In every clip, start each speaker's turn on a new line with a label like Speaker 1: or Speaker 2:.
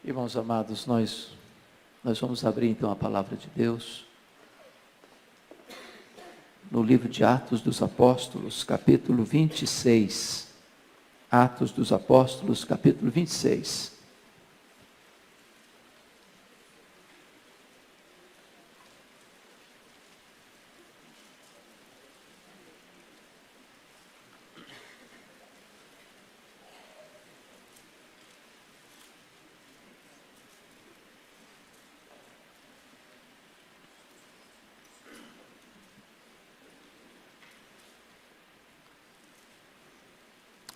Speaker 1: Irmãos amados, nós vamos abrir então a palavra de Deus no livro de Atos dos Apóstolos, capítulo 26. Atos dos Apóstolos, capítulo 26.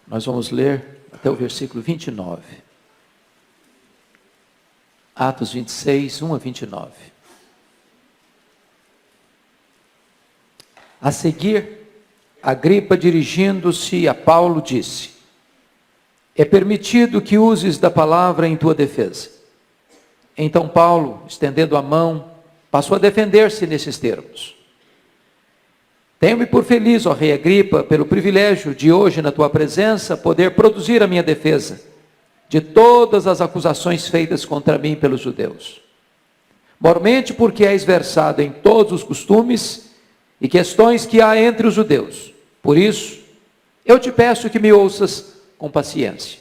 Speaker 1: Nós vamos ler até o versículo 29. Atos 26, 1 a 29. A seguir, Agripa, dirigindo-se a Paulo, disse: é permitido que uses da palavra em tua defesa. Então Paulo, estendendo a mão, passou a defender-se nesses termos: tenho-me por feliz, ó rei Agripa, pelo privilégio de hoje na tua presença poder produzir a minha defesa de todas as acusações feitas contra mim pelos judeus. Mormente porque és versado em todos os costumes e questões que há entre os judeus. Por isso, eu te peço que me ouças com paciência.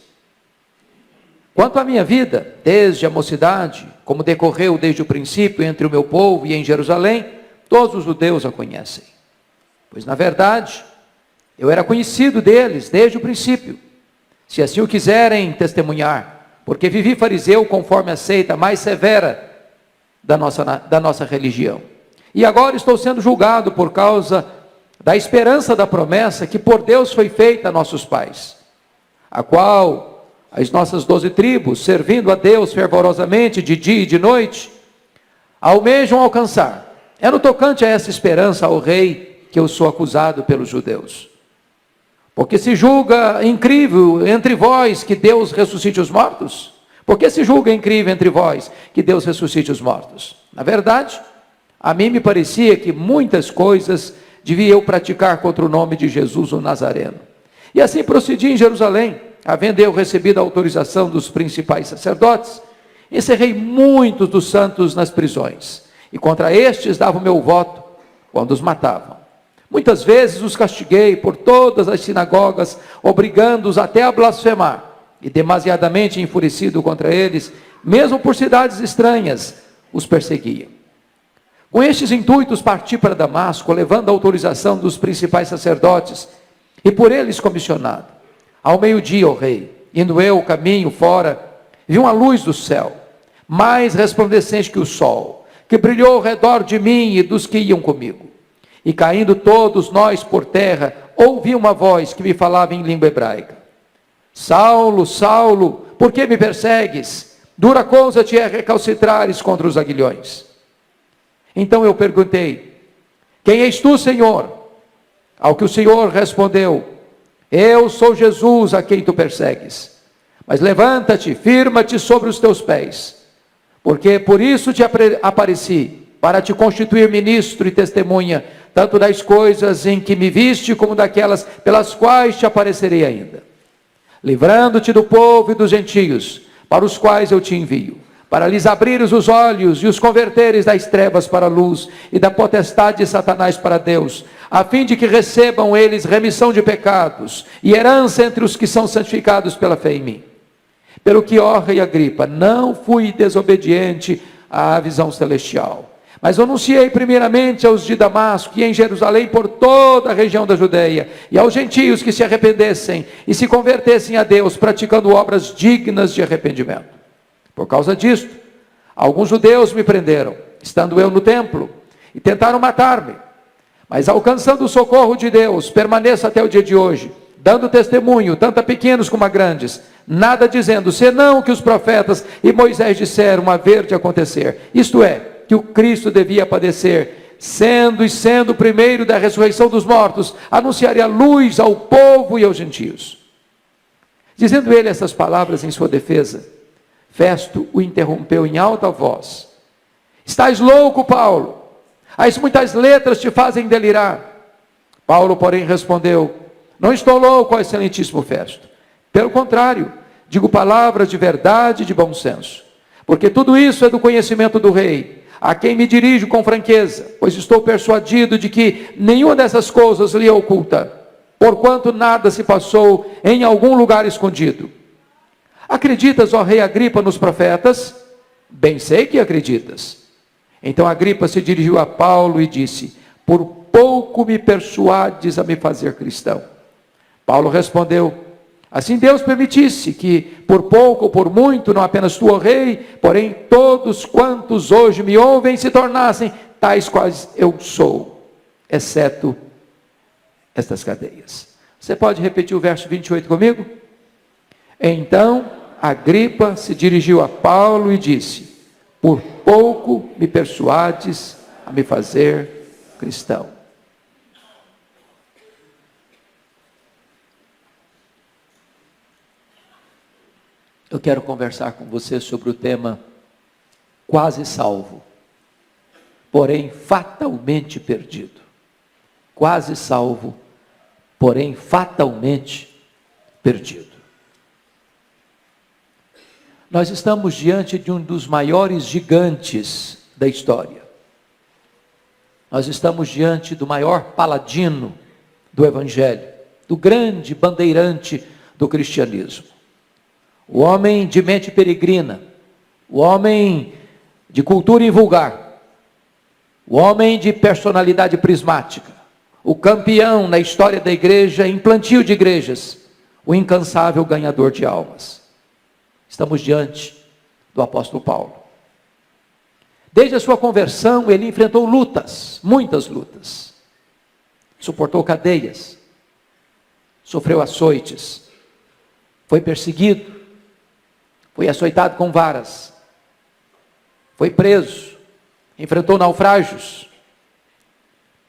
Speaker 1: Quanto à minha vida, desde a mocidade, como decorreu desde o princípio entre o meu povo e em Jerusalém, todos os judeus a conhecem. Pois, na verdade, eu era conhecido deles desde o princípio, se assim o quiserem testemunhar, porque vivi fariseu conforme a seita mais severa da nossa religião. E agora estou sendo julgado por causa da esperança da promessa que por Deus foi feita a nossos pais, a qual as nossas 12 tribos, servindo a Deus fervorosamente de dia e de noite, almejam alcançar. É no tocante a essa esperança, ao rei, que eu sou acusado pelos judeus. Porque se julga incrível entre vós que Deus ressuscite os mortos? Porque se julga incrível entre vós que Deus ressuscite os mortos? Na verdade, a mim me parecia que muitas coisas devia eu praticar contra o nome de Jesus o Nazareno. E assim procedi em Jerusalém, havendo eu recebido a autorização dos principais sacerdotes, encerrei muitos dos santos nas prisões, e contra estes dava o meu voto quando os matavam. Muitas vezes os castiguei por todas as sinagogas, obrigando-os até a blasfemar, e demasiadamente enfurecido contra eles, mesmo por cidades estranhas, os perseguia. Com estes intuitos parti para Damasco, levando a autorização dos principais sacerdotes, e por eles comissionado. Ao meio-dia, ó rei, indo eu o caminho fora, vi uma luz do céu, mais resplandecente que o sol, que brilhou ao redor de mim e dos que iam comigo. E caindo todos nós por terra, ouvi uma voz que me falava em língua hebraica: Saulo, Saulo, por que me persegues? Dura coisa te é recalcitrares contra os aguilhões. Então eu perguntei: quem és tu, Senhor? Ao que o Senhor respondeu: eu sou Jesus a quem tu persegues. Mas levanta-te, firma-te sobre os teus pés, porque por isso te apareci, para te constituir ministro e testemunha, tanto das coisas em que me viste, como daquelas pelas quais te aparecerei ainda, livrando-te do povo e dos gentios, para os quais eu te envio, para lhes abrires os olhos e os converteres das trevas para a luz, e da potestade de Satanás para Deus, a fim de que recebam eles remissão de pecados, e herança entre os que são santificados pela fé em mim. Pelo que, ó rei Agripa, não fui desobediente à visão celestial, mas anunciei primeiramente aos de Damasco e em Jerusalém por toda a região da Judeia, e aos gentios que se arrependessem e se convertessem a Deus, praticando obras dignas de arrependimento. Por causa disto, alguns judeus me prenderam, estando eu no templo, e tentaram matar-me. Mas alcançando o socorro de Deus, permaneço até o dia de hoje, dando testemunho, tanto a pequenos como a grandes, nada dizendo, senão o que os profetas e Moisés disseram haver de acontecer. Isto é, que o Cristo devia padecer, sendo o primeiro da ressurreição dos mortos, anunciaria a luz ao povo e aos gentios. Dizendo ele essas palavras em sua defesa, Festo o interrompeu em alta voz: estás louco, Paulo? As muitas letras te fazem delirar. Paulo, porém, respondeu: não estou louco, ó excelentíssimo Festo. Pelo contrário, digo palavras de verdade e de bom senso. porque tudo isso é do conhecimento do rei, a quem me dirijo com franqueza, pois estou persuadido de que nenhuma dessas coisas lhe é oculta, porquanto nada se passou em algum lugar escondido. Acreditas, ó rei Agripa, nos profetas? Bem sei que acreditas. Então Agripa se dirigiu a Paulo e disse: por pouco me persuades a me fazer cristão. Paulo respondeu: assim Deus permitisse que, por pouco ou por muito, não apenas tu, ó rei, porém todos quantos hoje me ouvem se tornassem tais quais eu sou, exceto estas cadeias. Você pode repetir o verso 28 comigo? Então Agripa se dirigiu a Paulo e disse: por pouco me persuades a me fazer cristão. Eu quero conversar com você sobre o tema quase salvo, porém fatalmente perdido. Quase salvo, porém fatalmente perdido. Nós estamos diante de um dos maiores gigantes da história. Nós estamos diante do maior paladino do Evangelho, do grande bandeirante do cristianismo. O homem de mente peregrina, o homem de cultura invulgar, o homem de personalidade prismática, o campeão na história da igreja em plantio de igrejas, o incansável ganhador de almas. Estamos diante do apóstolo Paulo. Desde a sua conversão, ele enfrentou lutas, muitas lutas. Suportou cadeias, sofreu açoites, foi perseguido, foi açoitado com varas, foi preso, enfrentou naufrágios,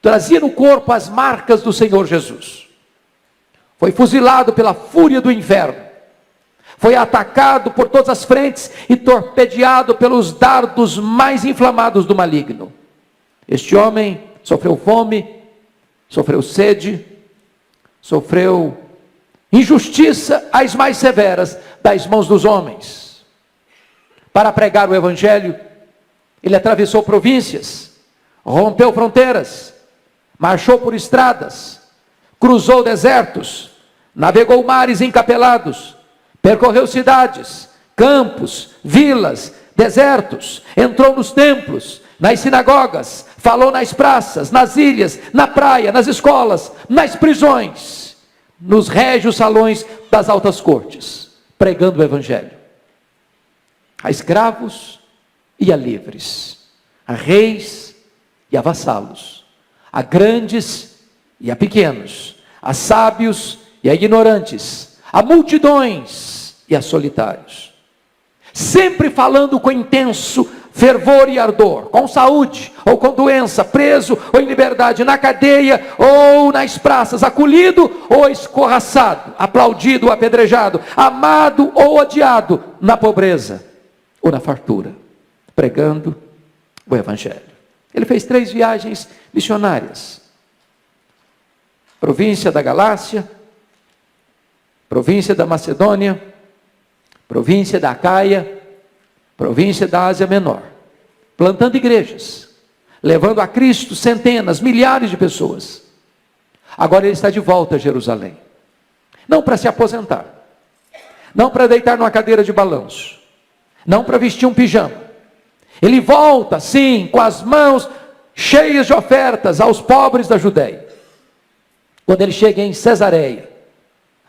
Speaker 1: trazia no corpo as marcas do Senhor Jesus, foi fuzilado pela fúria do inferno, foi atacado por todas as frentes e torpedeado pelos dardos mais inflamados do maligno. Este homem sofreu fome, sofreu sede, sofreu injustiça as mais severas das mãos dos homens. Para pregar o Evangelho, ele atravessou províncias, rompeu fronteiras, marchou por estradas, cruzou desertos, navegou mares encapelados, percorreu cidades, campos, vilas, desertos, entrou nos templos, nas sinagogas, falou nas praças, nas ilhas, na praia, nas escolas, nas prisões, nos régios salões das altas cortes, pregando o Evangelho a escravos e a livres, a reis e a vassalos, a grandes e a pequenos, a sábios e a ignorantes, a multidões e a solitários, sempre falando com intenso fervor e ardor, com saúde ou com doença, preso ou em liberdade, na cadeia ou nas praças, acolhido ou escorraçado, aplaudido ou apedrejado, amado ou odiado, na pobreza ou na fartura, pregando o Evangelho. Ele fez 3 viagens missionárias: província da Galácia, província da Macedônia, província da Acaia, província da Ásia Menor, plantando igrejas, levando a Cristo centenas, milhares de pessoas. Agora ele está de volta a Jerusalém, não para se aposentar, não para deitar numa cadeira de balanço, não para vestir um pijama. Ele volta, sim, com as mãos cheias de ofertas aos pobres da Judéia. Quando ele chega em Cesareia,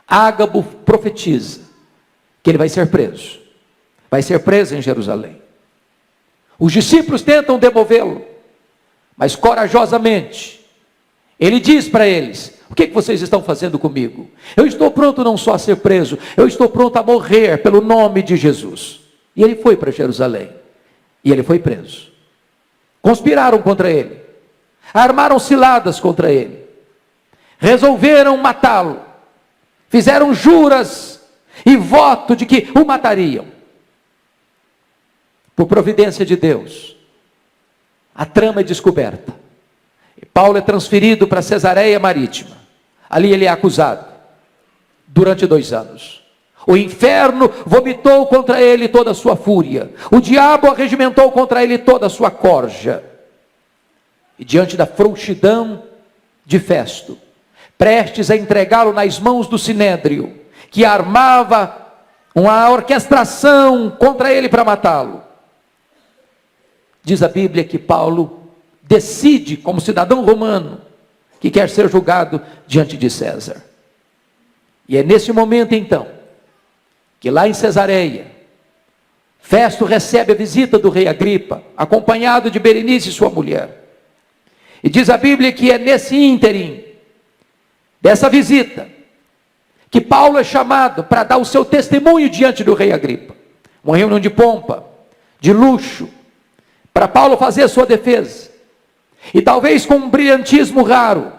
Speaker 1: Ágabo profetiza que ele vai ser preso. Vai ser preso em Jerusalém. Os discípulos tentam demovê-lo, mas corajosamente ele diz para eles: o que vocês estão fazendo comigo? Eu estou pronto não só a ser preso, eu estou pronto a morrer pelo nome de Jesus. E ele foi para Jerusalém, e ele foi preso. Conspiraram contra ele, armaram ciladas contra ele, resolveram matá-lo, fizeram juras e voto de que o matariam. Por providência de Deus, a trama é descoberta. E Paulo é transferido para Cesareia Marítima. Ali ele é acusado durante 2 anos. O inferno vomitou contra ele toda a sua fúria. O diabo arregimentou contra ele toda a sua corja. E diante da frouxidão de Festo, prestes a entregá-lo nas mãos do Sinédrio, que armava uma orquestração contra ele para matá-lo, diz a Bíblia que Paulo decide, como cidadão romano, que quer ser julgado diante de César. E é nesse momento então, que lá em Cesareia, Festo recebe a visita do rei Agripa, acompanhado de Berenice, sua mulher. E diz a Bíblia que é nesse ínterim, dessa visita, que Paulo é chamado para dar o seu testemunho diante do rei Agripa. Uma reunião de pompa, de luxo, para Paulo fazer a sua defesa. E talvez com um brilhantismo raro,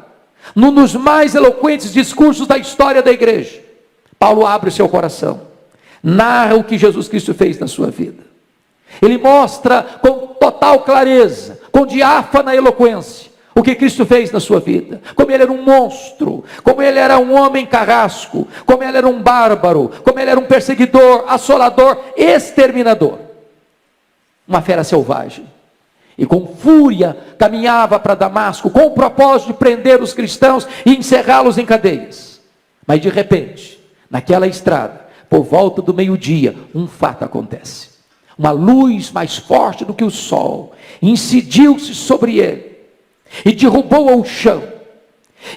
Speaker 1: num dos mais eloquentes discursos da história da igreja, Paulo abre o seu coração, narra o que Jesus Cristo fez na sua vida. Ele mostra com total clareza, com diáfana eloquência, o que Cristo fez na sua vida, como ele era um monstro, como ele era um homem carrasco, como ele era um bárbaro, como ele era um perseguidor, assolador, exterminador, uma fera selvagem, e com fúria caminhava para Damasco, com o propósito de prender os cristãos e encerrá-los em cadeias. Mas de repente, naquela estrada, por volta do meio-dia, um fato acontece. Uma luz mais forte do que o sol incidiu-se sobre ele e derrubou ao chão.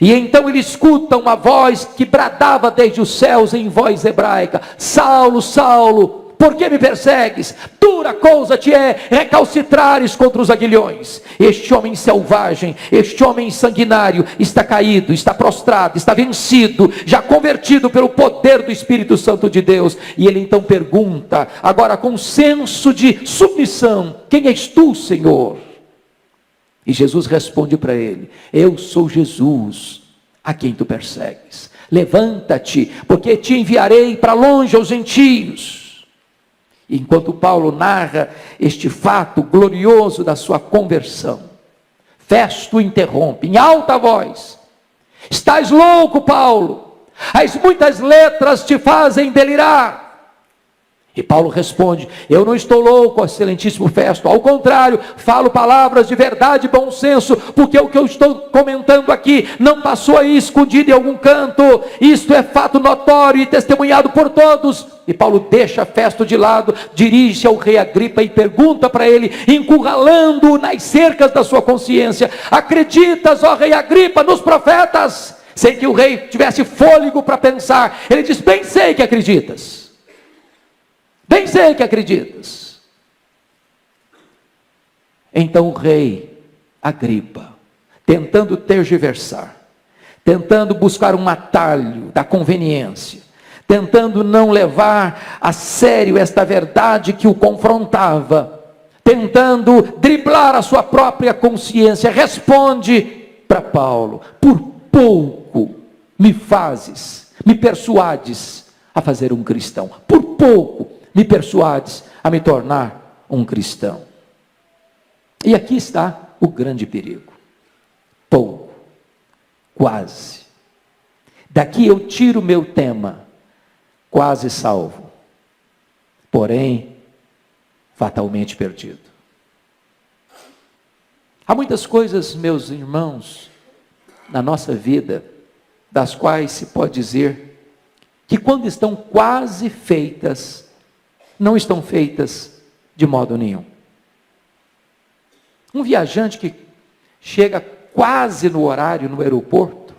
Speaker 1: E então ele escuta uma voz que bradava desde os céus em voz hebraica: Saulo, Saulo, por que me persegues? Dura coisa te é recalcitrares contra os aguilhões. Este homem selvagem, este homem sanguinário está caído, está prostrado, está vencido, já convertido pelo poder do Espírito Santo de Deus. E ele então pergunta, agora com senso de submissão: quem és tu, Senhor? E Jesus responde para ele: eu sou Jesus, a quem tu persegues. Levanta-te, porque te enviarei para longe aos gentios. Enquanto Paulo narra este fato glorioso da sua conversão, Festo interrompe em alta voz: estás louco, Paulo? As muitas letras te fazem delirar. E Paulo responde: eu não estou louco, excelentíssimo Festo, ao contrário, falo palavras de verdade e bom senso, porque o que eu estou comentando aqui não passou aí escondido em algum canto, isto é fato notório e testemunhado por todos. E Paulo deixa Festo de lado, dirige-se ao rei Agripa e pergunta para ele, encurralando-o nas cercas da sua consciência: acreditas, ó rei Agripa, nos profetas? Sem que o rei tivesse fôlego para pensar, ele diz: bem sei que acreditas. Bem sei que acreditas. Então o rei Agripa, tentando tergiversar, tentando buscar um atalho da conveniência, tentando não levar a sério esta verdade que o confrontava, tentando driblar a sua própria consciência, responde para Paulo: por pouco me persuades a fazer um cristão. Por pouco me persuades a me tornar um cristão. E aqui está o grande perigo. Pouco, quase. Daqui eu tiro meu tema: quase salvo, porém fatalmente perdido. Há muitas coisas, meus irmãos, na nossa vida, das quais se pode dizer que quando estão quase feitas, não estão feitas de modo nenhum. Um viajante que chega quase no horário no aeroporto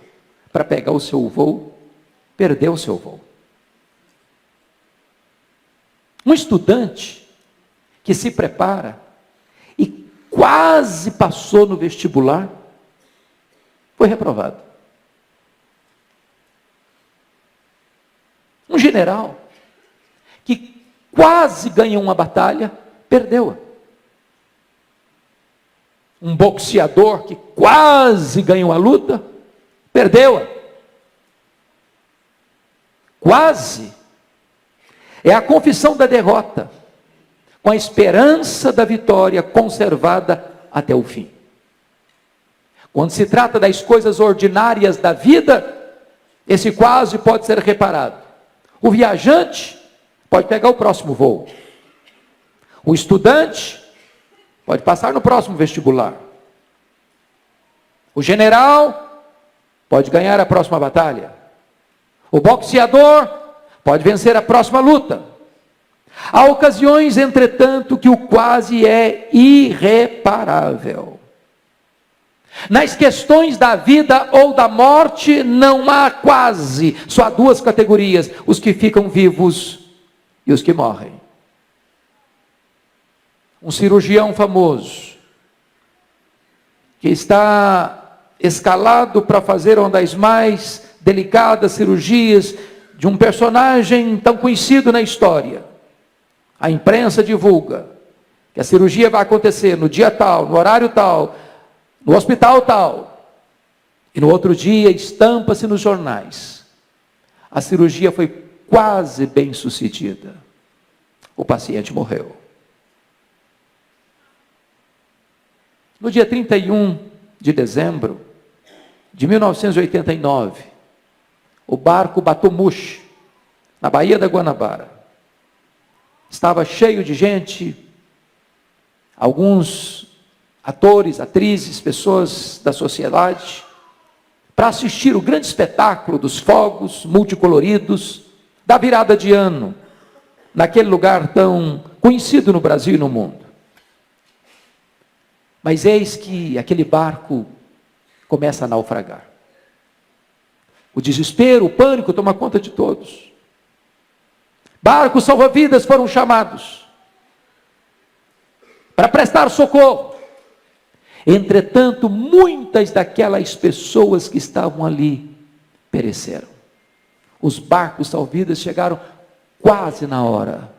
Speaker 1: para pegar o seu voo, perdeu o seu voo. Um estudante que se prepara e quase passou no vestibular, foi reprovado. Um general que quase ganhou uma batalha, perdeu-a. Um boxeador que quase ganhou a luta, perdeu-a. Quase é a confissão da derrota, com a esperança da vitória conservada até o fim. Quando se trata das coisas ordinárias da vida, esse quase pode ser reparado. O viajante pode pegar o próximo voo. O estudante pode passar no próximo vestibular. O general pode ganhar a próxima batalha. O boxeador pode vencer a próxima luta. Há ocasiões, entretanto, que o quase é irreparável. Nas questões da vida ou da morte, não há quase, só há duas categorias: os que ficam vivos e os que morrem. Um cirurgião famoso, que está escalado para fazer uma das mais delicadas cirurgias de um personagem tão conhecido na história. A imprensa divulga que a cirurgia vai acontecer no dia tal, no horário tal, no hospital tal. E no outro dia estampa-se nos jornais: a cirurgia foi quase bem sucedida. O paciente morreu. No dia 31 de dezembro de 1989, o barco Batomushi, na Baía da Guanabara, estava cheio de gente, alguns atores, atrizes, pessoas da sociedade, para assistir o grande espetáculo dos fogos multicoloridos da virada de ano, naquele lugar tão conhecido no Brasil e no mundo. Mas eis que aquele barco começa a naufragar. O desespero, o pânico toma conta de todos. Barcos salva-vidas foram chamados para prestar socorro. Entretanto, muitas daquelas pessoas que estavam ali pereceram. Os barcos salva-vidas chegaram quase na hora,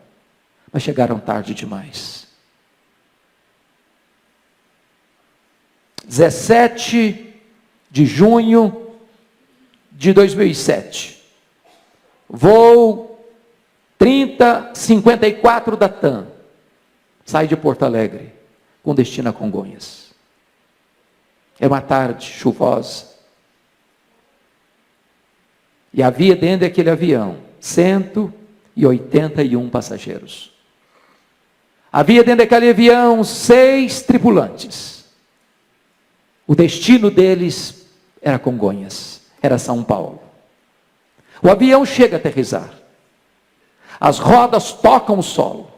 Speaker 1: mas chegaram tarde demais. 17 de junho de 2007, voo 3054 da TAM, sai de Porto Alegre, com destino a Congonhas. É uma tarde chuvosa, e havia dentro daquele avião 181 passageiros. Havia dentro daquele avião 6 tripulantes. O destino deles era Congonhas, era São Paulo. O avião chega a aterrissar. As rodas tocam o solo.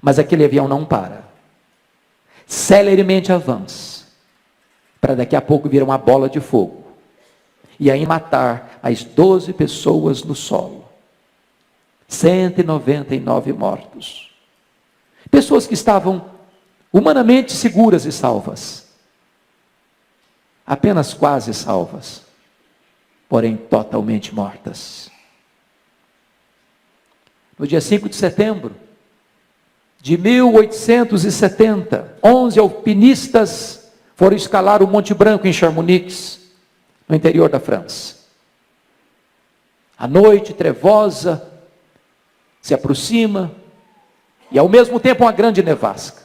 Speaker 1: Mas aquele avião não para. Celeremente avança, para daqui a pouco vir uma bola de fogo e aí matar as 12 pessoas no solo. 199 mortos. Pessoas que estavam humanamente seguras e salvas. Apenas quase salvas, porém totalmente mortas. No dia 5 de setembro de 1870, 11 alpinistas foram escalar o Monte Branco em Chamonix, no interior da França. A noite trevosa se aproxima e ao mesmo tempo uma grande nevasca.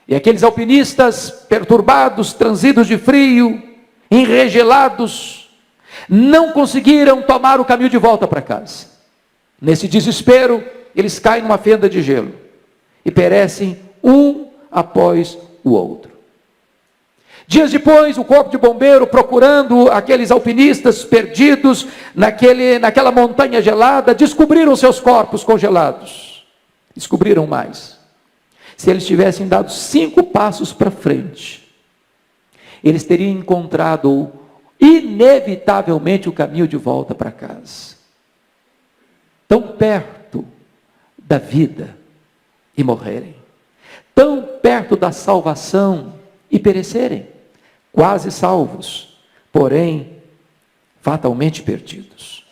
Speaker 1: E aqueles alpinistas perturbados, transidos de frio, enregelados, não conseguiram tomar o caminho de volta para casa. Nesse desespero, eles caem numa fenda de gelo e perecem um após o outro. Dias depois, o corpo de bombeiro, procurando aqueles alpinistas perdidos naquela montanha gelada, descobriram seus corpos congelados. Descobriram mais. Se eles tivessem dado 5 passos para frente, eles teriam encontrado inevitavelmente o caminho de volta para casa. Tão perto da vida e morrerem. Tão perto da salvação e perecerem. Quase salvos, porém fatalmente perdidos.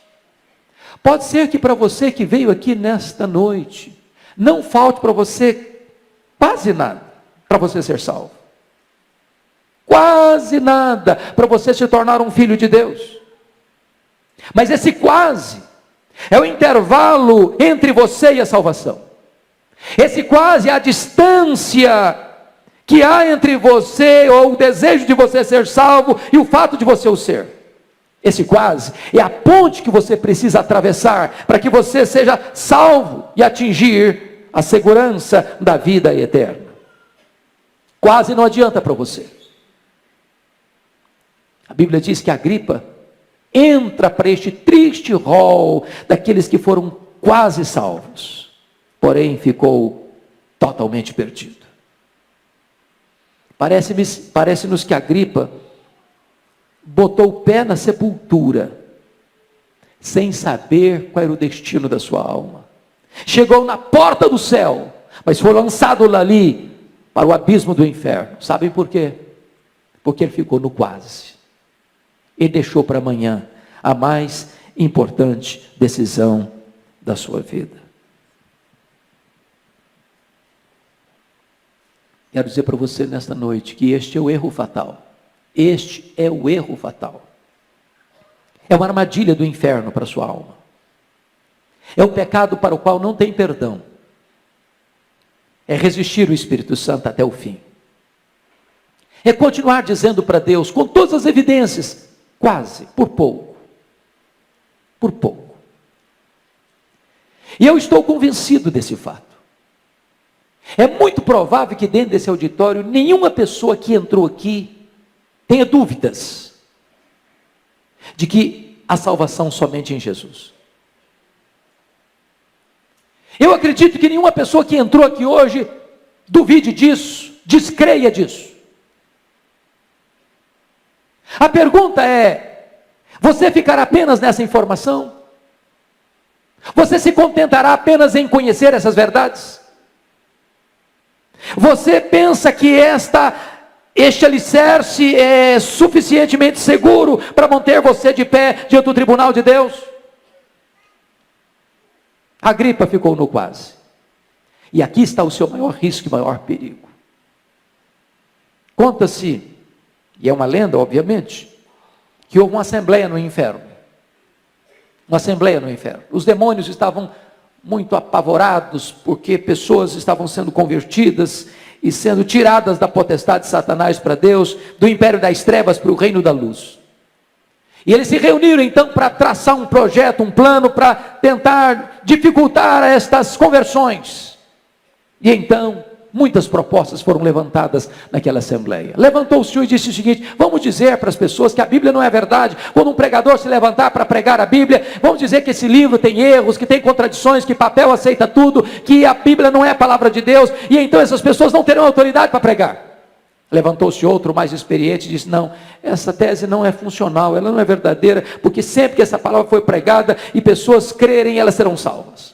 Speaker 1: Pode ser que para você que veio aqui nesta noite, não falte para você quase nada para você ser salvo. Quase nada para você se tornar um filho de Deus. Mas esse quase é o intervalo entre você e a salvação. Esse quase é a distância que há entre você, ou o desejo de você ser salvo, e o fato de você o ser. Esse quase é a ponte que você precisa atravessar para que você seja salvo e atingir a segurança da vida eterna. Quase não adianta para você. A Bíblia diz que Agripa entra para este triste rol daqueles que foram quase salvos, porém ficou totalmente perdido. Parece-nos que Agripa botou o pé na sepultura, sem saber qual era o destino da sua alma. Chegou na porta do céu, mas foi lançado ali para o abismo do inferno. Sabem por quê? Porque ele ficou no quase. Ele deixou para amanhã a mais importante decisão da sua vida. Quero dizer para você nesta noite que este é o erro fatal. Este é o erro fatal. É uma armadilha do inferno para a sua alma. É um pecado para o qual não tem perdão. É resistir o Espírito Santo até o fim. É continuar dizendo para Deus, com todas as evidências, quase, por pouco. Por pouco. E eu estou convencido desse fato. É muito provável que dentro desse auditório, nenhuma pessoa que entrou aqui tenha dúvidas de que há salvação somente em Jesus. Eu acredito que nenhuma pessoa que entrou aqui hoje duvide disso, descreia disso. A pergunta é: você ficará apenas nessa informação? Você se contentará apenas em conhecer essas verdades? Você pensa que este alicerce é suficientemente seguro para manter você de pé diante do tribunal de Deus? Agripa ficou no quase. E aqui está o seu maior risco e maior perigo. Conta-se, e é uma lenda obviamente, que houve uma assembleia no inferno. Uma assembleia no inferno. Os demônios estavam muito apavorados, porque pessoas estavam sendo convertidas e sendo tiradas da potestade de Satanás para Deus, do império das trevas para o reino da luz. E eles se reuniram então para traçar um projeto, um plano para tentar dificultar estas conversões. E então, muitas propostas foram levantadas naquela assembleia. Levantou o Senhor e disse o seguinte: vamos dizer para as pessoas que a Bíblia não é verdade. Quando um pregador se levantar para pregar a Bíblia, vamos dizer que esse livro tem erros, que tem contradições, que papel aceita tudo, que a Bíblia não é a palavra de Deus, e então essas pessoas não terão autoridade para pregar. Levantou-se outro mais experiente e disse: não, essa tese não é funcional, ela não é verdadeira, porque sempre que essa palavra foi pregada e pessoas crerem, elas serão salvas.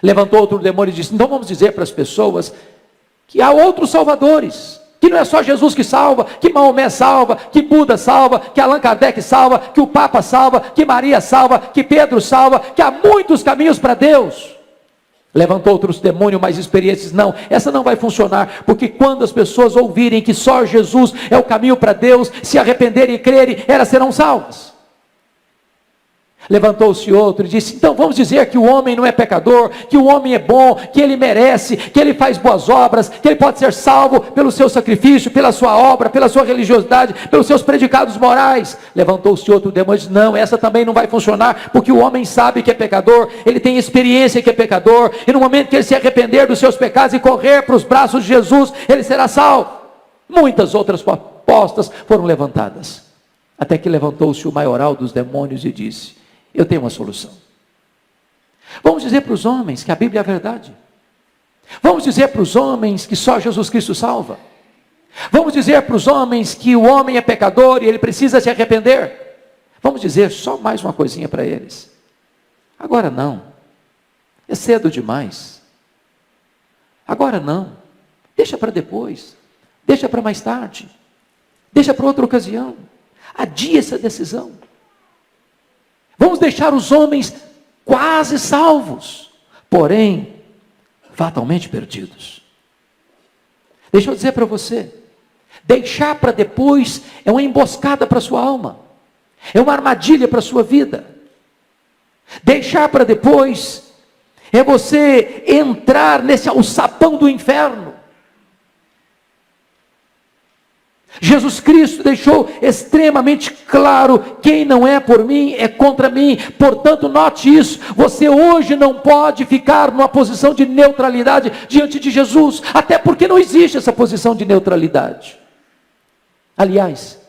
Speaker 1: Levantou outro demônio e disse: então vamos dizer para as pessoas que há outros salvadores, que não é só Jesus que salva, que Maomé salva, que Buda salva, que Allan Kardec salva, que o Papa salva, que Maria salva, que Pedro salva, que há muitos caminhos para Deus. Levantou outros demônios mais experientes e disse: não, essa não vai funcionar, porque quando as pessoas ouvirem que só Jesus é o caminho para Deus, se arrependerem e crerem, elas serão salvas. Levantou-se outro e disse: então vamos dizer que o homem não é pecador, que o homem é bom, que ele merece, que ele faz boas obras, que ele pode ser salvo pelo seu sacrifício, pela sua obra, pela sua religiosidade, pelos seus predicados morais. Levantou-se outro demônio e disse: não, essa também não vai funcionar, porque o homem sabe que é pecador, ele tem experiência que é pecador, e no momento que ele se arrepender dos seus pecados e correr para os braços de Jesus, ele será salvo. Muitas outras propostas foram levantadas, até que levantou-se o maioral dos demônios e disse: eu tenho uma solução. Vamos dizer para os homens que a Bíblia é a verdade. Vamos dizer para os homens que só Jesus Cristo salva. Vamos dizer para os homens que o homem é pecador e ele precisa se arrepender. Vamos dizer só mais uma coisinha para eles. Agora não. É cedo demais. Agora não. Deixa para depois. Deixa para mais tarde. Deixa para outra ocasião. Adia essa decisão. Vamos deixar os homens quase salvos, porém, fatalmente perdidos. Deixa eu dizer para você, deixar para depois é uma emboscada para a sua alma, é uma armadilha para a sua vida. Deixar para depois é você entrar nesse alçapão do inferno. Jesus Cristo deixou extremamente claro: quem não é por mim é contra mim. Portanto, note isso: você hoje não pode ficar numa posição de neutralidade diante de Jesus, até porque não existe essa posição de neutralidade. Aliás,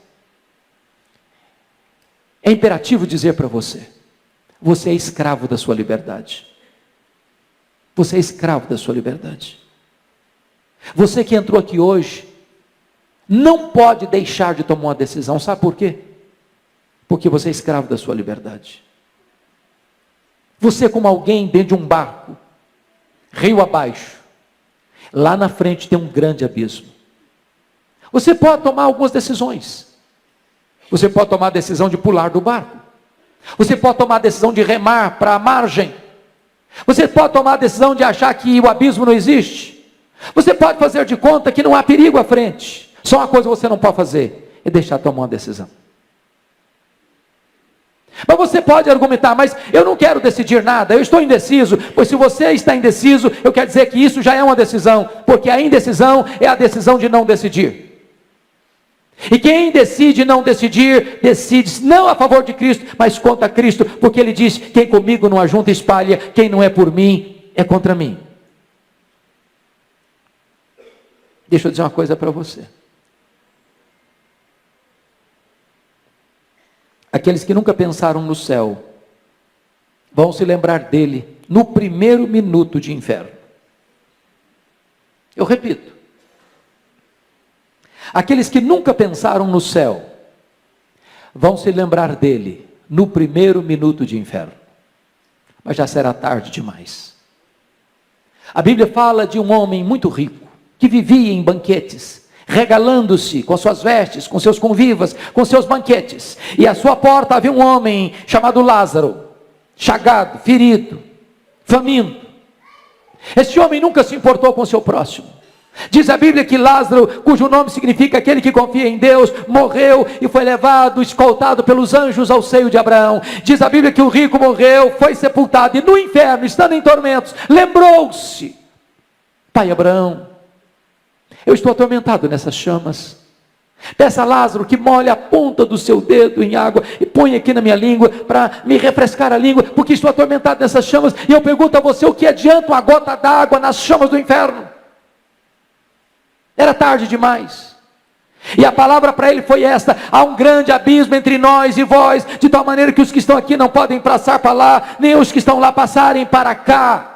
Speaker 1: é imperativo dizer para você: você é escravo da sua liberdade. Você é escravo da sua liberdade. Você que entrou aqui hoje não pode deixar de tomar uma decisão. Sabe por quê? Porque você é escravo da sua liberdade. Você é como alguém dentro de um barco, rio abaixo. Lá na frente tem um grande abismo. Você pode tomar algumas decisões. Você pode tomar a decisão de pular do barco. Você pode tomar a decisão de remar para a margem. Você pode tomar a decisão de achar que o abismo não existe. Você pode fazer de conta que não há perigo à frente. Só uma coisa você não pode fazer: é deixar tomar uma decisão. Mas você pode argumentar: mas eu não quero decidir nada, eu estou indeciso. Pois se você está indeciso, eu quero dizer que isso já é uma decisão, porque a indecisão é a decisão de não decidir. E quem decide não decidir, decide não a favor de Cristo, mas contra Cristo, porque ele diz: quem comigo não ajunta espalha, quem não é por mim é contra mim. Deixa eu dizer uma coisa para você. Aqueles que nunca pensaram no céu vão se lembrar dele no primeiro minuto de inferno. Eu repito. Aqueles que nunca pensaram no céu vão se lembrar dele no primeiro minuto de inferno. Mas já será tarde demais. A Bíblia fala de um homem muito rico, que vivia em banquetes, regalando-se com suas vestes, com seus convivas, com seus banquetes. E à sua porta havia um homem chamado Lázaro, chagado, ferido, faminto. Este homem nunca se importou com o seu próximo. Diz a Bíblia que Lázaro, cujo nome significa aquele que confia em Deus, morreu e foi levado, escoltado pelos anjos ao seio de Abraão. Diz a Bíblia que o rico morreu, foi sepultado, e no inferno, estando em tormentos, lembrou-se: pai Abraão, eu estou atormentado nessas chamas. Peça a Lázaro que molhe a ponta do seu dedo em água e põe aqui na minha língua para me refrescar a língua, porque estou atormentado nessas chamas. E eu pergunto a você: o que adianta uma gota d'água nas chamas do inferno? Era tarde demais. E a palavra para ele foi esta: há um grande abismo entre nós e vós, de tal maneira que os que estão aqui não podem passar para lá, nem os que estão lá passarem para cá.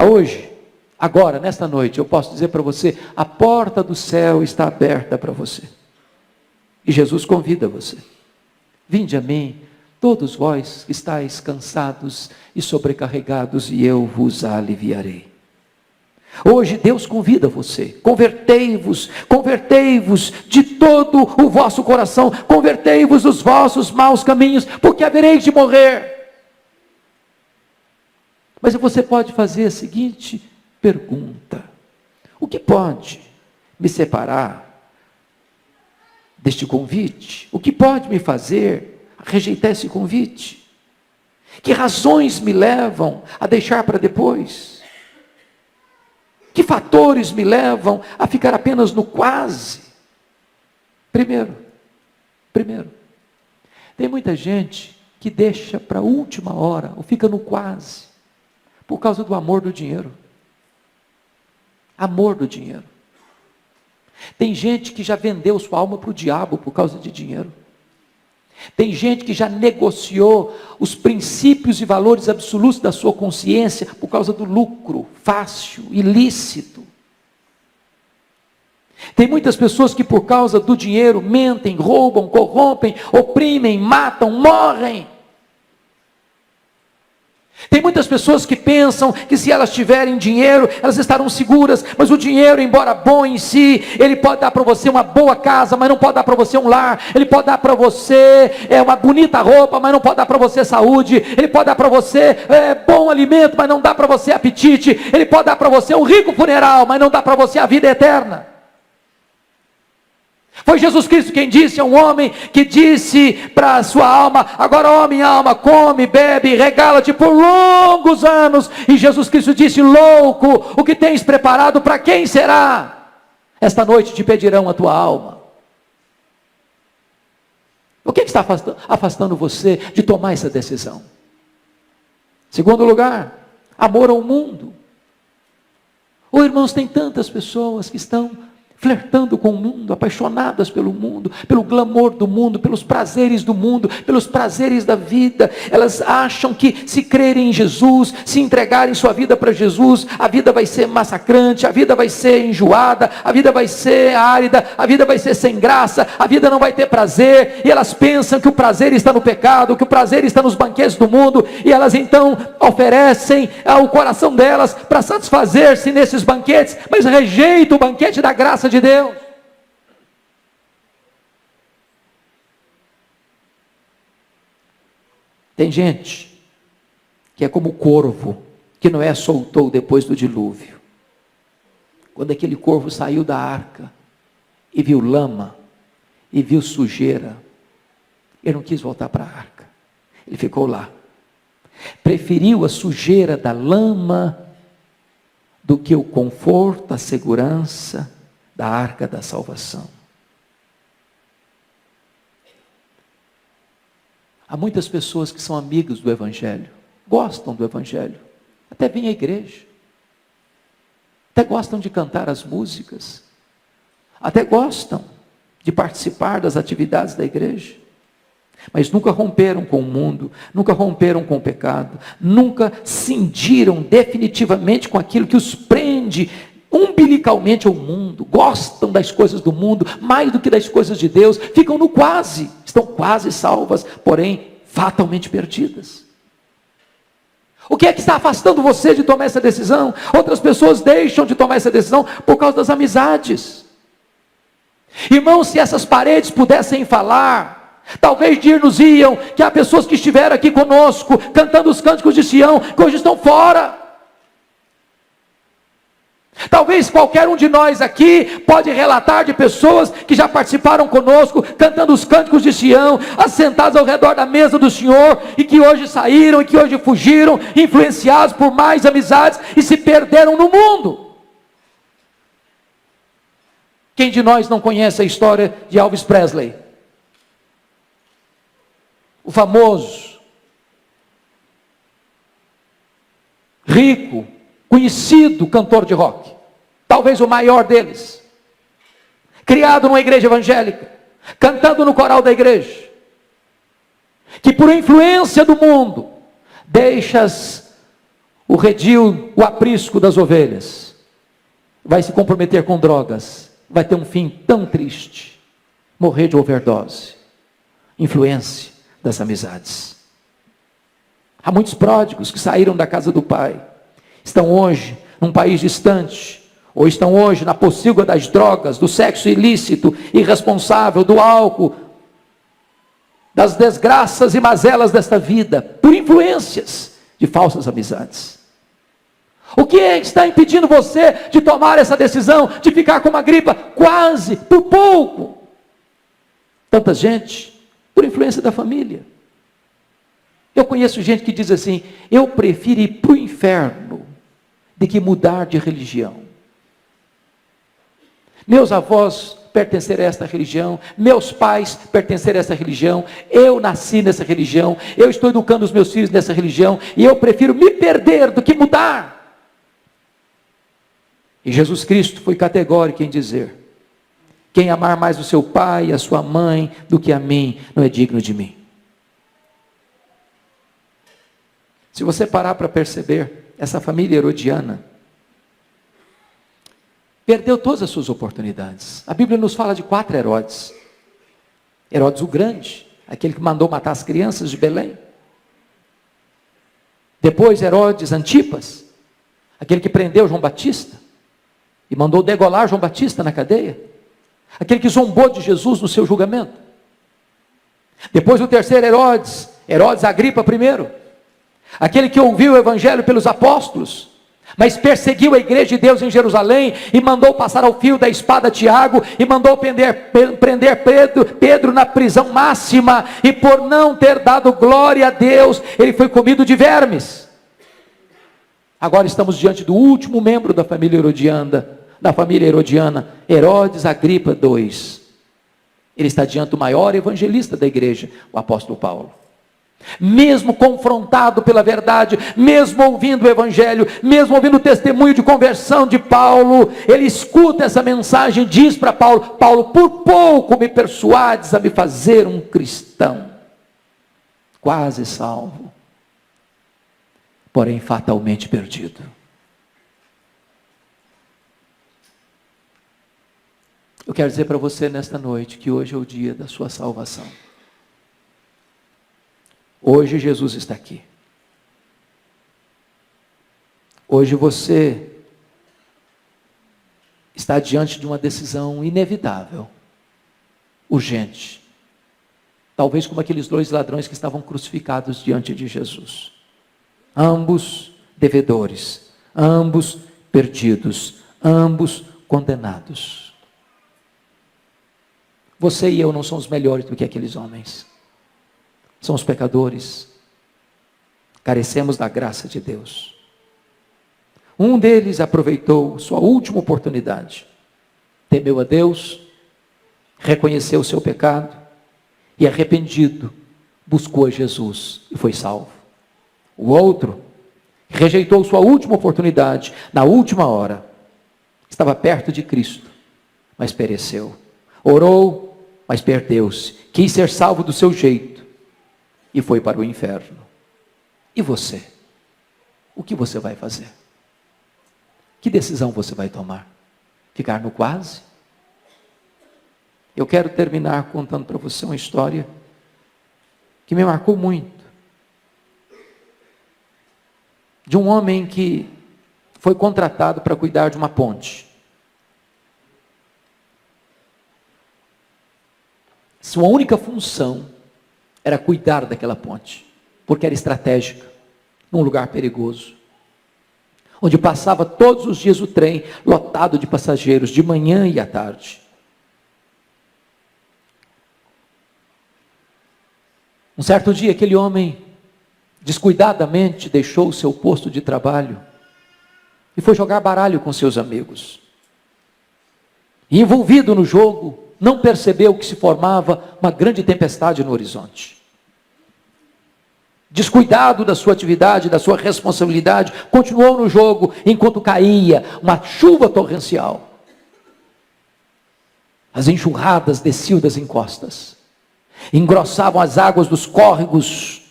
Speaker 1: Hoje, agora, nesta noite, eu posso dizer para você: a porta do céu está aberta para você. E Jesus convida você: vinde a mim, todos vós que estáis cansados e sobrecarregados, e eu vos aliviarei. Hoje Deus convida você: convertei-vos, convertei-vos de todo o vosso coração, convertei-vos dos vossos maus caminhos, porque havereis de morrer. Mas você pode fazer a seguinte pergunta: o que pode me separar deste convite? O que pode me fazer rejeitar esse convite? Que razões me levam a deixar para depois? Que fatores me levam a ficar apenas no quase? Primeiro, tem muita gente que deixa para a última hora, ou fica no quase, por causa do amor do dinheiro. Amor do dinheiro. Tem gente que já vendeu sua alma para o diabo por causa de dinheiro. Tem gente que já negociou os princípios e valores absolutos da sua consciência por causa do lucro fácil, ilícito. Tem muitas pessoas que por causa do dinheiro mentem, roubam, corrompem, oprimem, matam, morrem. Tem muitas pessoas que pensam que se elas tiverem dinheiro, elas estarão seguras, mas o dinheiro, embora bom em si, ele pode dar para você uma boa casa, mas não pode dar para você um lar. Ele pode dar para você uma bonita roupa, mas não pode dar para você saúde. Ele pode dar para você bom alimento, mas não dá para você apetite. Ele pode dar para você um rico funeral, mas não dá para você a vida eterna. Foi Jesus Cristo quem disse a um homem que disse para a sua alma: agora, ó minha alma, come, bebe, regala-te por longos anos. E Jesus Cristo disse: louco, o que tens preparado para quem será? Esta noite te pedirão a tua alma. O que está afastando você de tomar essa decisão? Segundo lugar, amor ao mundo. Oh, irmãos, tem tantas pessoas que estão flertando com o mundo, apaixonadas pelo mundo, pelo glamour do mundo, pelos prazeres do mundo, pelos prazeres da vida. Elas acham que se crerem em Jesus, se entregarem sua vida para Jesus, a vida vai ser massacrante, a vida vai ser enjoada, a vida vai ser árida, a vida vai ser sem graça, a vida não vai ter prazer, e elas pensam que o prazer está no pecado, que o prazer está nos banquetes do mundo, e elas então oferecem ao coração delas para satisfazer-se nesses banquetes, mas rejeitam o banquete da graça de Deus. Tem gente que é como o corvo que Noé soltou depois do dilúvio. Quando aquele corvo saiu da arca e viu lama e viu sujeira, ele não quis voltar para a arca, ele ficou lá. Preferiu a sujeira da lama do que o conforto, a segurança da arca da salvação. Há muitas pessoas que são amigos do Evangelho, gostam do Evangelho, até vêm à igreja, até gostam de cantar as músicas, até gostam de participar das atividades da igreja, mas nunca romperam com o mundo, nunca romperam com o pecado, nunca cindiram definitivamente com aquilo que os prende umbilicalmente ao mundo, gostam das coisas do mundo mais do que das coisas de Deus, ficam no quase, estão quase salvas, porém fatalmente perdidas. O que é que está afastando você de tomar essa decisão? Outras pessoas deixam de tomar essa decisão por causa das amizades. Irmãos, se essas paredes pudessem falar, talvez dir-nos-iam que há pessoas que estiveram aqui conosco, cantando os cânticos de Sião, que hoje estão fora. Talvez qualquer um de nós aqui pode relatar de pessoas que já participaram conosco, cantando os cânticos de Sião, assentados ao redor da mesa do Senhor, e que hoje saíram, e que hoje fugiram, influenciados por mais amizades, e se perderam no mundo. Quem de nós não conhece a história de Elvis Presley? O famoso, rico, conhecido cantor de rock, talvez o maior deles, criado numa igreja evangélica, cantando no coral da igreja, que por influência do mundo, deixas o redil, o aprisco das ovelhas, vai se comprometer com drogas, vai ter um fim tão triste, morrer de overdose, influência das amizades. Há muitos pródigos que saíram da casa do pai, estão hoje num país distante, ou estão hoje na pocilga das drogas, do sexo ilícito, irresponsável, do álcool, das desgraças e mazelas desta vida, por influências de falsas amizades. O que está impedindo você de tomar essa decisão, de ficar com uma gripa quase, por pouco? Tanta gente, por influência da família. Eu conheço gente que diz assim: eu prefiro ir para o inferno de que mudar de religião. Meus avós pertenceram a esta religião, meus pais pertenceram a esta religião, eu nasci nessa religião, eu estou educando os meus filhos nessa religião, e eu prefiro me perder do que mudar. E Jesus Cristo foi categórico em dizer: quem amar mais o seu pai e a sua mãe do que a mim, não é digno de mim. Se você parar para perceber, essa família herodiana perdeu todas as suas oportunidades. A Bíblia nos fala de 4 Herodes. Herodes o Grande, aquele que mandou matar as crianças de Belém. Depois Herodes Antipas, aquele que prendeu João Batista e mandou degolar João Batista na cadeia. Aquele que zombou de Jesus no seu julgamento. Depois o terceiro Herodes, Herodes Agripa I, aquele que ouviu o evangelho pelos apóstolos, mas perseguiu a igreja de Deus em Jerusalém, e mandou passar ao fio da espada Tiago, e mandou prender Pedro na prisão máxima, e por não ter dado glória a Deus, ele foi comido de vermes. Agora estamos diante do último membro da família herodiana, Herodes Agripa II. Ele está diante do maior evangelista da igreja, o apóstolo Paulo. Mesmo confrontado pela verdade, mesmo ouvindo o evangelho, mesmo ouvindo o testemunho de conversão de Paulo, ele escuta essa mensagem e diz para Paulo: Paulo, por pouco me persuades a me fazer um cristão, quase salvo, porém fatalmente perdido. Eu quero dizer para você nesta noite que hoje é o dia da sua salvação. Hoje Jesus está aqui. Hoje você está diante de uma decisão inevitável, urgente. Talvez como aqueles 2 ladrões que estavam crucificados diante de Jesus. Ambos devedores, ambos perdidos, ambos condenados. Você e eu não somos melhores do que aqueles homens. Somos pecadores, carecemos da graça de Deus. Um deles aproveitou sua última oportunidade, temeu a Deus, reconheceu o seu pecado e, arrependido, buscou a Jesus e foi salvo. O outro rejeitou sua última oportunidade, na última hora, estava perto de Cristo, mas pereceu. Orou, mas perdeu-se, quis ser salvo do seu jeito e foi para o inferno. E você? O que você vai fazer? Que decisão você vai tomar? Ficar no quase? Eu quero terminar contando para você uma história que me marcou muito. De um homem que foi contratado para cuidar de uma ponte. Sua única função era cuidar daquela ponte, porque era estratégica, num lugar perigoso, onde passava todos os dias o trem lotado de passageiros, de manhã e à tarde. Um certo dia, aquele homem, descuidadamente, deixou o seu posto de trabalho e foi jogar baralho com seus amigos. E envolvido no jogo, não percebeu que se formava uma grande tempestade no horizonte. Descuidado da sua atividade, da sua responsabilidade, continuou no jogo enquanto caía uma chuva torrencial. As enxurradas desciam das encostas, engrossavam as águas dos córregos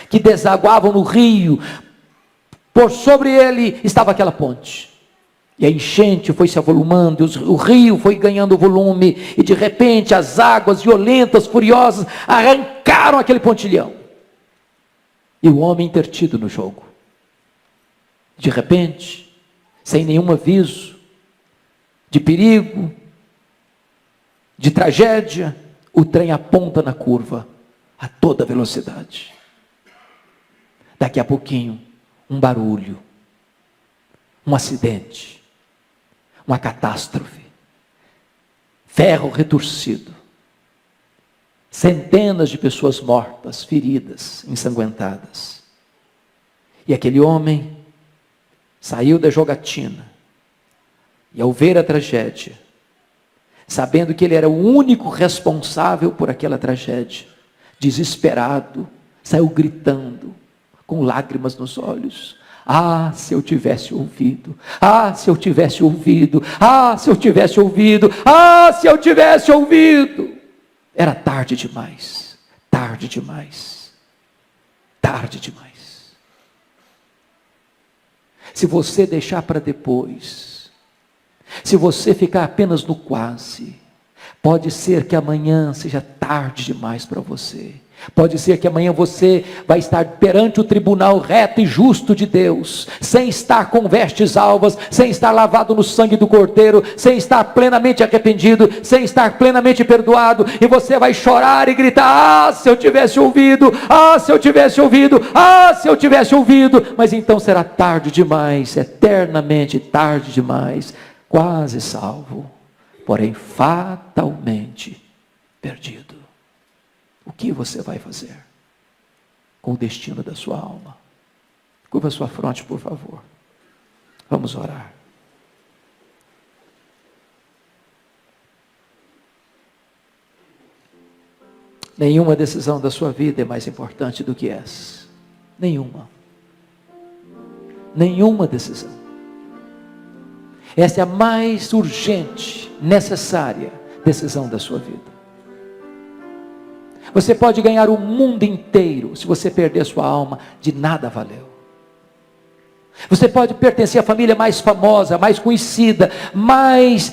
Speaker 1: que desaguavam no rio. Por sobre ele estava aquela ponte. E a enchente foi se avolumando, o rio foi ganhando volume, e de repente as águas violentas, furiosas, arrancaram aquele pontilhão. E o homem intertido no jogo. De repente, sem nenhum aviso, de perigo, de tragédia, o trem aponta na curva, a toda velocidade. Daqui a pouquinho, um barulho, um acidente, uma catástrofe, ferro retorcido, centenas de pessoas mortas, feridas, ensanguentadas. E aquele homem saiu da jogatina, e ao ver a tragédia, sabendo que ele era o único responsável por aquela tragédia, desesperado, saiu gritando, com lágrimas nos olhos: ah, se eu tivesse ouvido, ah, se eu tivesse ouvido, ah, se eu tivesse ouvido, ah, se eu tivesse ouvido. Era tarde demais, tarde demais, tarde demais. Se você deixar para depois, se você ficar apenas no quase, pode ser que amanhã seja tarde demais para você. Pode ser que amanhã você vai estar perante o tribunal reto e justo de Deus, sem estar com vestes alvas, sem estar lavado no sangue do Cordeiro, sem estar plenamente arrependido, sem estar plenamente perdoado, e você vai chorar e gritar: ah, se eu tivesse ouvido, ah, se eu tivesse ouvido, ah, se eu tivesse ouvido. Mas então será tarde demais, eternamente tarde demais, quase salvo, porém fatalmente perdido. O que você vai fazer com o destino da sua alma? Curva sua fronte, por favor. Vamos orar. Nenhuma decisão da sua vida é mais importante do que essa. Nenhuma. Nenhuma decisão. Essa é a mais urgente, necessária decisão da sua vida. Você pode ganhar o mundo inteiro, se você perder sua alma, de nada valeu. Você pode pertencer à família mais famosa, mais conhecida, mais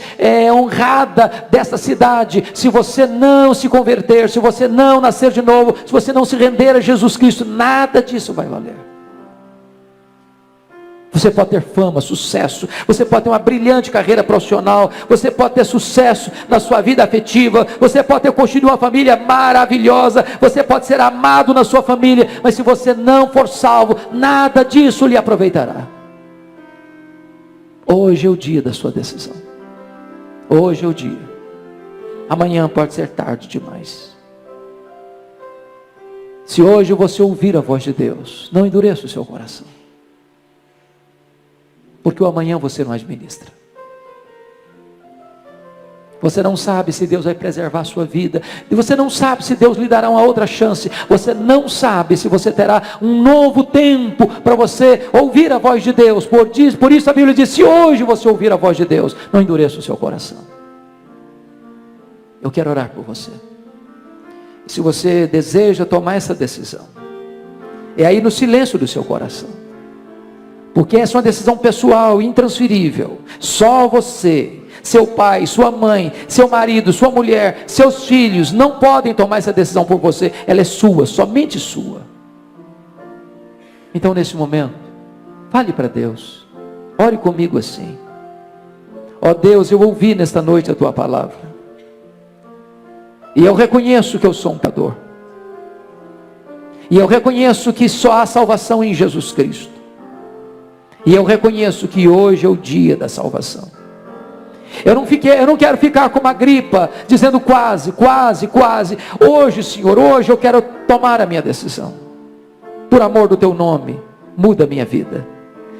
Speaker 1: honrada dessa cidade. Se você não se converter, se você não nascer de novo, se você não se render a Jesus Cristo, nada disso vai valer. Você pode ter fama, sucesso, você pode ter uma brilhante carreira profissional, você pode ter sucesso na sua vida afetiva, você pode ter construído uma família maravilhosa, você pode ser amado na sua família, mas se você não for salvo, nada disso lhe aproveitará. Hoje é o dia da sua decisão. Hoje é o dia. Amanhã pode ser tarde demais. Se hoje você ouvir a voz de Deus, não endureça o seu coração. Porque o amanhã você não administra. Você não sabe se Deus vai preservar a sua vida. E você não sabe se Deus lhe dará uma outra chance. Você não sabe se você terá um novo tempo para você ouvir a voz de Deus. Por isso a Bíblia diz: se hoje você ouvir a voz de Deus, não endureça o seu coração. Eu quero orar por você. E se você deseja tomar essa decisão, é aí no silêncio do seu coração. Porque essa é uma decisão pessoal, intransferível. Só você, seu pai, sua mãe, seu marido, sua mulher, seus filhos não podem tomar essa decisão por você. Ela é sua, somente sua. Então nesse momento, fale para Deus. Ore comigo assim: ó Deus, eu ouvi nesta noite a tua palavra, e eu reconheço que eu sou um pecador, e eu reconheço que só há salvação em Jesus Cristo. E eu reconheço que hoje é o dia da salvação. Eu não quero ficar como a gripa, dizendo quase, quase, quase. Hoje, Senhor, hoje eu quero tomar a minha decisão. Por amor do teu nome, muda a minha vida.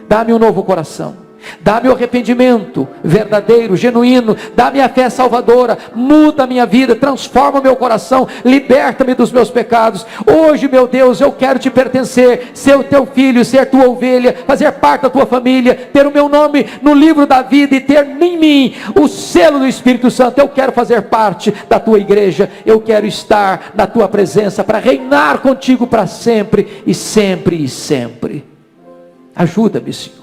Speaker 1: Dá-me um novo coração. Dá-me o arrependimento verdadeiro, genuíno. Dá-me a fé salvadora. Muda a minha vida, transforma o meu coração, liberta-me dos meus pecados. Hoje, meu Deus, eu quero te pertencer, ser o teu filho, ser tua ovelha, fazer parte da tua família, ter o meu nome no livro da vida e ter em mim o selo do Espírito Santo. Eu quero fazer parte da tua igreja. Eu quero estar na tua presença para reinar contigo para sempre e sempre e sempre. Ajuda-me, Senhor.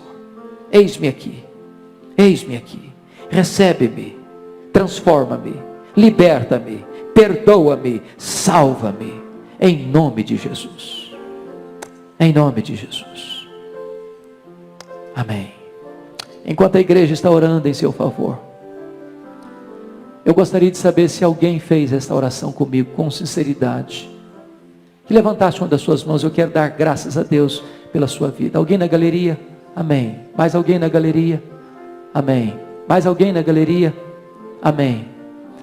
Speaker 1: Eis-me aqui, recebe-me, transforma-me, liberta-me, perdoa-me, salva-me, em nome de Jesus, em nome de Jesus, amém. Enquanto a igreja está orando em seu favor, eu gostaria de saber se alguém fez esta oração comigo com sinceridade, que levantasse uma das suas mãos. Eu quero dar graças a Deus pela sua vida. Alguém na galeria? Amém. Mais alguém na galeria? Amém. Mais alguém na galeria? Amém.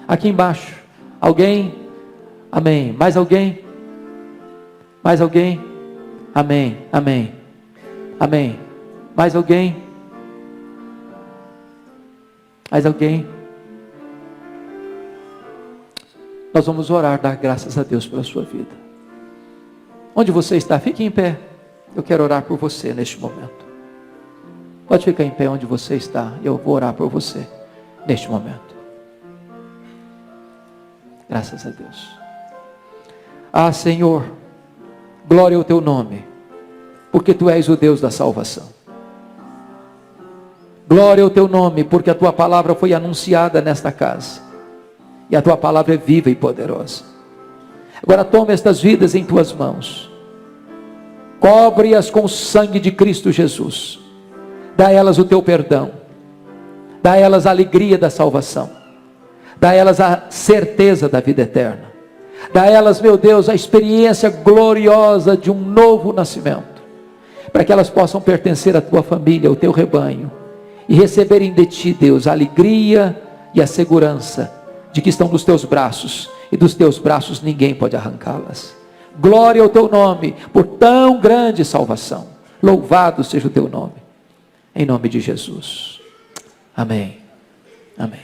Speaker 1: Aqui embaixo, alguém? Amém. Mais alguém? Mais alguém? Amém. Amém. Amém. Mais alguém? Mais alguém? Nós vamos orar, dar graças a Deus pela sua vida. Onde você está? Fique em pé. Eu quero orar por você neste momento. Pode ficar em pé onde você está. Eu vou orar por você neste momento. Graças a Deus. Ah, Senhor, glória ao teu nome, porque tu és o Deus da salvação. Glória ao teu nome, porque a tua palavra foi anunciada nesta casa, e a tua palavra é viva e poderosa. Agora toma estas vidas em tuas mãos, cobre-as com o sangue de Cristo Jesus, dá a elas o teu perdão, dá a elas a alegria da salvação, dá a elas a certeza da vida eterna, dá a elas, meu Deus, a experiência gloriosa de um novo nascimento, para que elas possam pertencer à tua família, ao teu rebanho, e receberem de ti, Deus, a alegria e a segurança de que estão nos teus braços, e dos teus braços ninguém pode arrancá-las. Glória ao teu nome, por tão grande salvação. Louvado seja o teu nome, em nome de Jesus. Amém. Amém.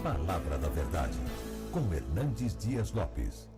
Speaker 2: Palavra da Verdade, com Hernandes Dias Lopes.